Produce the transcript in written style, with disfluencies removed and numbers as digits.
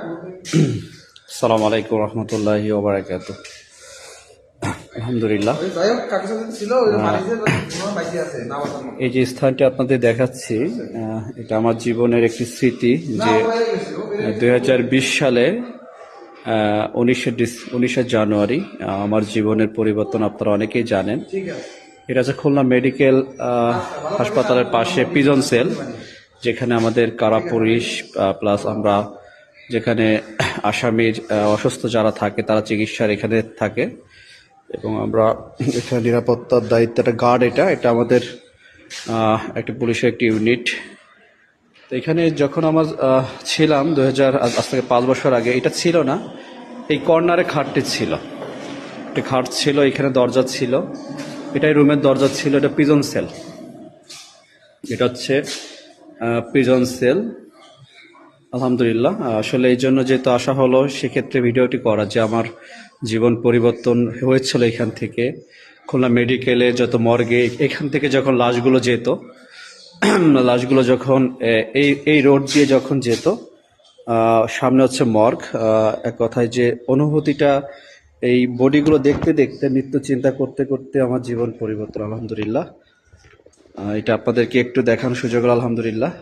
আসসালামু আলাইকুম রহমতুল্লাহি ওয়া বারাকাতুহু। আলহামদুলিল্লাহ, এই যে স্থানটি আপনাদের দেখাচ্ছি, এটা আমার জীবনের একটি স্মৃতি যে 2020 সালে 19শে জানুয়ারি আমার জীবনের পরিবর্তন আপনারা অনেকেই জানেন। এটা হচ্ছে খুলনা মেডিকেল হাসপাতালের পাশে পিজন সেল, যেখানে আমাদের কারা পুলিশ প্লাস আমরা যেখানে আসামির অসুস্থ যারা থাকে তারা চিকিৎসার এখানে থাকে এবং আমরা এখানে নিরাপত্তার দায়িত্বটা গার্ড, এটা আমাদের একটা পুলিশের একটি ইউনিট। তো এখানে যখন আমার ছিলাম 2000 আজ থেকে 5 বছর আগে, এটা ছিল না, এই কর্নারে খাটটি ছিল, একটা খাট ছিল, এখানে দরজা ছিল, এটাই রুমের দরজা ছিল। এটা প্রিজন সেল, এটা হচ্ছে প্রিজন সেল। আলহামদুলিল্লাহ, আসলে এই জন্য যেহেতু আসা হলো সেক্ষেত্রে ভিডিওটি করা যে আমার জীবন পরিবর্তন হয়েছিল এখান থেকে। খুলনা মেডিকেলে যত মর্গে এখান থেকে যখন লাশগুলো যেত, লাশগুলো যখন এই রোড দিয়ে যখন যেত, সামনে হচ্ছে মর্গ, এক কথায় যে অনুভূতিটা, এই বডিগুলো দেখতে দেখতে মৃত্যু চিন্তা করতে করতে আমার জীবন পরিবর্তন। আলহামদুলিল্লাহ, এটা আপনাদেরকে একটু দেখানোর সুযোগ হলো। আলহামদুলিল্লাহ।